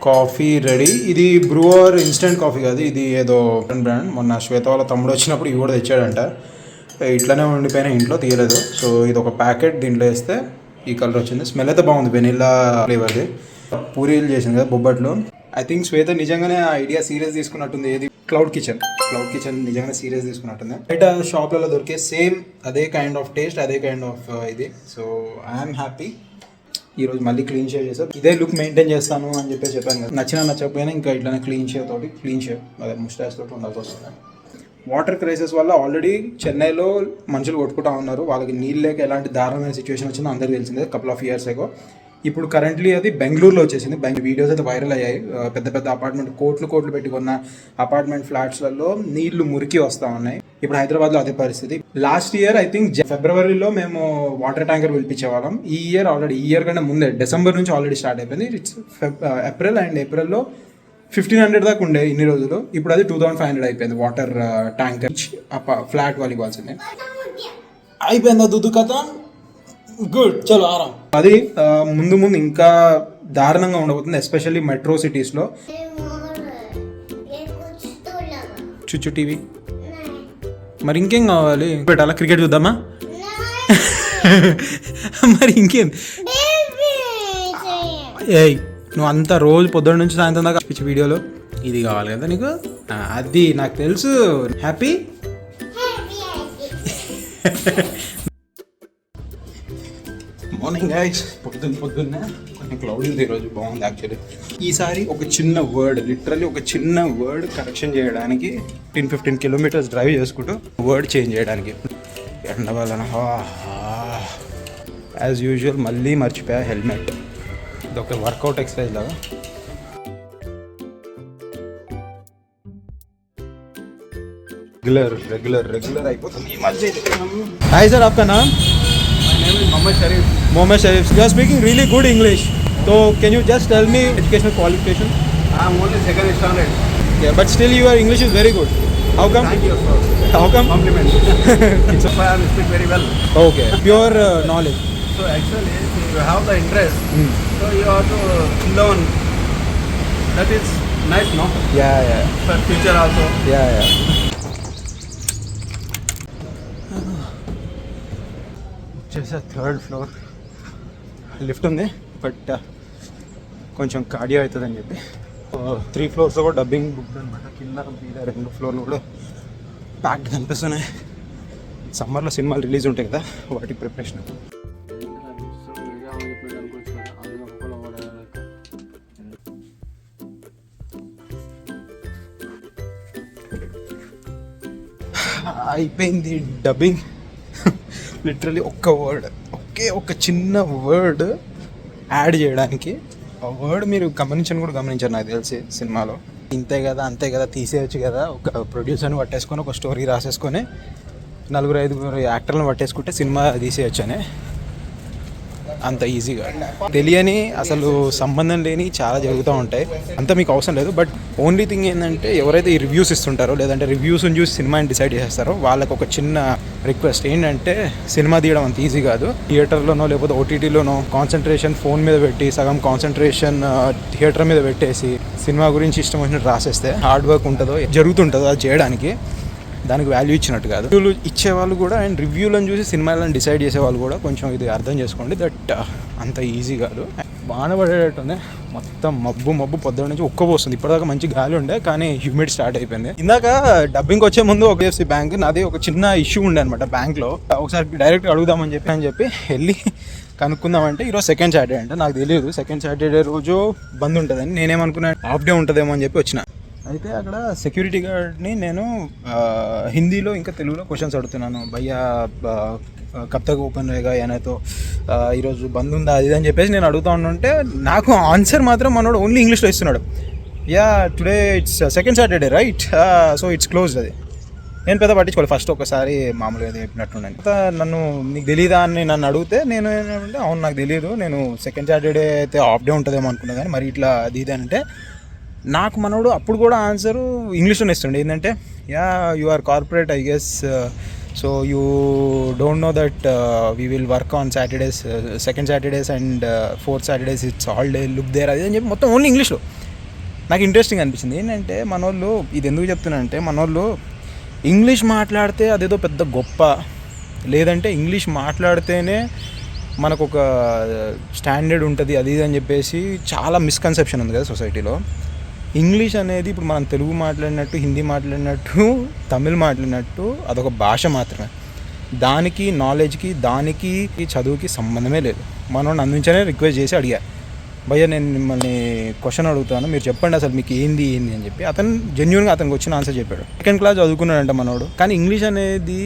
Coffee ready. ఇది brewer instant coffee కాదు, ఇది ఏదో బ్రాండ్. మొన్న శ్వేత వాళ్ళ తమ్ముడు వచ్చినప్పుడు ఇవి కూడా తెచ్చాడంట. ఇట్లానే ఉండిపోయిన ఇంట్లో తీయలేదు. సో ఇది ఒక ప్యాకెట్, దీంట్లో వేస్తే ఈ కలర్ వచ్చింది. స్మెల్ అయితే బాగుంది, వెనిల్లా ఫ్లేవర్ది. పూరీలు చేసింది కదా, బొబ్బట్లు. ఐ థింక్ శ్వేత నిజంగానే ఆ ఐడియా సీరియస్ తీసుకున్నట్టుంది. ఏది క్లౌడ్ కిచెన్ నిజంగానే సీరియస్ తీసుకున్నట్టుంది. బయట షాప్లలో దొరికే సేమ్ అదే కైండ్ ఆఫ్ టేస్ట్, అదే కైండ్ ఆఫ్ ఇది. So I'm happy. ఈరోజు మళ్ళీ క్లీన్ షేవ్ చేసాం. ఇదే లుక్ మెయింటైన్ చేస్తాను అని చెప్పాను కదా. నచ్చకపోయినా ఇంకా ఇట్లానే క్లీన్ షేవ్ అదే ముస్టాచ్ తోటి ఉండాల్సి వస్తుంది. వాటర్ క్రైసిస్ వల్ల ఆల్రెడీ చెన్నైలో మనుషులు కొట్టుకుంటా ఉన్నారు. వాళ్ళకి నీళ్ళు లేక ఎలాంటి దారుణమైన సిచ్యువేషన్ వచ్చిందో అందరికీ తెలిసిందే కపుల్ ఆఫ్ ఇయర్స్ ఎగో. ఇప్పుడు కరెంట్లీ అది బెంగళూరులో వచ్చేసింది. వీడియోస్ అయితే వైరల్ అయ్యాయి. పెద్ద అపార్ట్మెంట్, కోట్లు పెట్టి కొన్న అపార్ట్మెంట్ ఫ్లాట్స్లలో నీళ్లు మురికి వస్తూ ఉన్నాయి. ఇప్పుడు హైదరాబాద్లో అదే పరిస్థితి. లాస్ట్ ఇయర్ ఐ థింక్ ఫిబ్రవరిలో మేము వాటర్ ట్యాంకర్ పిలిపించేవాళ్ళం. ఈ ఇయర్ కంటే ముందే డిసెంబర్ నుంచి ఆల్రెడీ స్టార్ట్ అయిపోయింది. ఇట్స్ ఏప్రిల్, అండ్ ఏప్రిల్లో 1500 దాకా ఉండే ఇన్ని రోజులు. ఇప్పుడు అది 2500 అయిపోయింది వాటర్ ట్యాంకర్. ఫ్లాట్ వాళ్ళు ఇవ్వాల్సిందే. అయిపోయిందా దుద్దు కథ? గుడ్, చలో ఆరాం. అది ముందు ఇంకా దారుణంగా ఉండబోతుంది, ఎస్పెషల్లీ మెట్రో సిటీస్లో. చుచ్చు టీవీ మరి ఇంకేం కావాలి? పెట్టాలా? క్రికెట్ చూద్దామా? మరి ఇంకేం? ఏయ్, నువ్వు అంతా రోజు పొద్దున్న నుంచి సాయంత్రం దాకా పిచ్చి వీడియోలో ఇది కావాలి కదా నీకు? అది నాకు తెలుసు. Happy morning guys. పొద్దున్నే కొంచెం క్లౌడ్ ఉంది ఈరోజు, బాగుంది యాక్చువల్లీ. ఈసారి ఒక చిన్న వర్డ్, లిటరల్లీ ఒక చిన్న వర్డ్ కరెక్షన్ చేయడానికి 10-15 కిలోమీటర్స్ డ్రైవ్ చేసుకుంటూ వర్డ్ చేంజ్ చేయడానికి. ఎండ వలన యాజ్ యూజువల్ మళ్ళీ మర్చిపోయా హెల్మెట్. ఇది ఒక వర్కౌట్ ఎక్సర్సైజ్ లాగా. రెగ్యులర్ అయిపోతుంది ఈ మధ్య. హాయ్ సార్, आपका नाम? My name is Mohammed Sharif. You are speaking really good English. So can you just tell me educational qualification? I am only second standard. Yeah, but still your English is very good. How come? Thank you for How come? compliment. It's I speak very well. Okay. Pure knowledge. So actually, if you have the interest, so you have to learn. That is nice, no? Yeah. For future also. Yeah. వచ్చేసా 3rd floor. Lift ఉంది, but కొంచెం cardio అవుతుందని చెప్పి 3 floors కూడా dubbing book అనమాట. కింద మీద 2 ఫ్లోర్లు కూడా ప్యాక్డ్ కనిపిస్తున్నాయి. సమ్మర్లో సినిమాలు రిలీజ్ ఉంటాయి కదా, వాటి ప్రిపరేషన్. అయిపోయింది డబ్బింగ్. లిటరలీ ఒక చిన్న వర్డ్ యాడ్ చేయడానికి. ఆ వర్డ్ మీరు గమనించారు నాకు తెలిసి సినిమాలో. ఇంతే కదా అంతే కదా తీసేయచ్చు కదా, ఒక ప్రొడ్యూసర్ని పట్టేసుకొని ఒక స్టోరీ రాసేసుకొని 4-5 యాక్టర్లను పట్టేసుకుంటే సినిమా తీసేయచ్చు అని. అంత ఈజీగా తెలియని, అసలు సంబంధం లేని చాలా జరుగుతూ ఉంటాయి. అంత మీకు అవసరం లేదు. బట్ ఓన్లీ థింగ్ ఏంటంటే, ఎవరైతే ఈ రివ్యూస్ ఇస్తుంటారో లేదంటే రివ్యూస్ని చూసి సినిమాని డిసైడ్ చేసేస్తారో వాళ్ళకి ఒక చిన్న రిక్వెస్ట్ ఏంటంటే, సినిమా తీయడం అంత ఈజీ కాదు. థియేటర్లోనో లేకపోతే ఓటీటీలోనో కాన్సన్ట్రేషన్ ఫోన్ మీద పెట్టి, సగం కాన్సన్ట్రేషన్ థియేటర్ మీద పెట్టేసి సినిమా గురించి ఇష్టం వచ్చినట్టు రాసేస్తే హార్డ్ వర్క్ జరుగుతుంటుందో అది చేయడానికి, దానికి వాల్యూ ఇచ్చినట్టు కాదు. రివ్యూలు ఇచ్చేవాళ్ళు కూడా అండ్ రివ్యూలను చూసి సినిమాలను డిసైడ్ చేసేవాళ్ళు కూడా కొంచెం ఇది అర్థం చేసుకోండి. దట్ అంత ఈజీ కాదు. బాగా పడేటట్టుంది. మొత్తం మబ్బు పొద్దున్న నుంచి ఉక్కపోస్తుంది. ఇప్పటిదాకా మంచి గాలి ఉండే, కానీ హ్యూమిడ్ స్టార్ట్ అయిపోయింది. ఇందాక డబ్బింగ్ వచ్చే ముందు ఒక HDFC బ్యాంక్ నాది ఒక చిన్న ఇష్యూ ఉండే అనమాట బ్యాంక్లో. ఒకసారి డైరెక్ట్ అడుగుదామని చెప్పి వెళ్ళి కనుక్కుందామంటే ఈరోజు సెకండ్ సాటర్డే అంటే నాకు తెలియదు. సెకండ్ సాటర్డే రోజు బంద్ ఉంటుందని నేనేమనుకున్నాను, హాఫ్ డే ఉంటుందేమో అని చెప్పి వచ్చిన. అయితే అక్కడ సెక్యూరిటీ గార్డ్ని నేను హిందీలో ఇంకా తెలుగులో క్వశ్చన్స్ అడుగుతున్నాను. భయ్యా కబ్ తక్ ఓపెన్ రేగా ఏనైతో, ఈరోజు బంద్ ఉందా అది అని చెప్పేసి నేను అడుగుతా ఉంటే నాకు ఆన్సర్ మాత్రం మనోడు ఓన్లీ ఇంగ్లీష్లో ఇస్తున్నాడు. Yeah today it's second Saturday right, so it's closed. అది నేను పెద్ద పట్టించుకోవాలి. ఫస్ట్ ఒకసారి మామూలుగా చెప్పినట్టున్నాను. నన్ను నీకు తెలియదా అని నన్ను అడిగితే నేను ఏంటంటే, అవును నాకు తెలియదు, నేను సెకండ్ సాటర్డే అయితే హాఫ్ డే ఉంటుందేమో అనుకున్నా, కానీ మరి ఇట్లా అది ఇది అంటే నాకు మనోడు అప్పుడు కూడా ఆన్సరు ఇంగ్లీష్లోనే ఇస్తుండే. ఏంటంటే, yeah you are corporate I guess, so you don't know that we will work on Saturdays, second Saturdays and 4th Saturdays it's holiday, look there అది అని చెప్పి మొత్తం ఓన్లీ ఇంగ్లీష్లో. నాకు ఇంట్రెస్టింగ్ అనిపించింది. ఏంటంటే మనోళ్ళు ఇది ఎందుకు చెప్తున్నానంటే, మనోళ్ళు ఇంగ్లీష్ మాట్లాడితే అదేదో పెద్ద గొప్ప, లేదంటే ఇంగ్లీష్ మాట్లాడితేనే మనకు ఒక స్టాండర్డ్ ఉంటుంది అది ఇది అని చెప్పేసి చాలా మిస్కన్సెప్షన్ ఉంది కదా సొసైటీలో. ఇంగ్లీష్ అనేది ఇప్పుడు మనం తెలుగు మాట్లాడినట్టు, హిందీ మాట్లాడినట్టు, తమిళ్ మాట్లాడినట్టు అదొక భాష మాత్రమే. దానికి నాలెడ్జ్కి, దానికి చదువుకి సంబంధమే లేదు. మనం అందించనే రిక్వెస్ట్ చేసి అడిగా, భయ్య నేను మిమ్మల్ని క్వశ్చన్ అడుగుతాను, మీరు చెప్పండి అసలు మీకు ఏంది అని చెప్పి. అతను జెన్యున్గా అతనికి వచ్చిన ఆన్సర్ చెప్పాడు. సెకండ్ క్లాస్ చదువుకున్నాడంట మనోడు. కానీ ఇంగ్లీష్ అనేది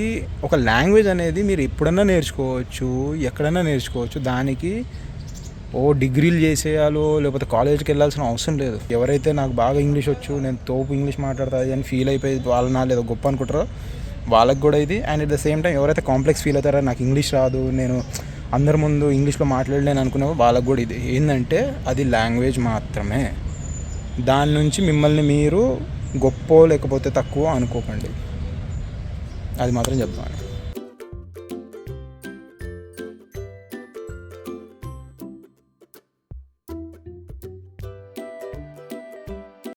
ఒక లాంగ్వేజ్ అనేది మీరు ఎప్పుడన్నా నేర్చుకోవచ్చు, ఎక్కడైనా నేర్చుకోవచ్చు. దానికి డిగ్రీలు చేసేయాలో లేకపోతే కాలేజ్కి వెళ్ళాల్సిన అవసరం లేదు. ఎవరైతే నాకు బాగా ఇంగ్లీష్ వచ్చు, నేను తోపు ఇంగ్లీష్ మాట్లాడతాది అని ఫీల్ అయిపోయి వాళ్ళ లేదో గొప్ప అనుకుంటారో వాళ్ళకి కూడా ఇది. And at the same time ఎవరైతే కాంప్లెక్స్ ఫీల్ అవుతారో నాకు ఇంగ్లీష్ రాదు, నేను అందరి ముందు ఇంగ్లీష్లో మాట్లాడలేను అనుకునే వాళ్ళకి కూడా ఇది ఏంటంటే అది లాంగ్వేజ్ మాత్రమే. దాని నుంచి మిమ్మల్ని మీరు గొప్ప లేకపోతే తక్కువ అనుకోకండి. అది మాత్రం చెప్తాను.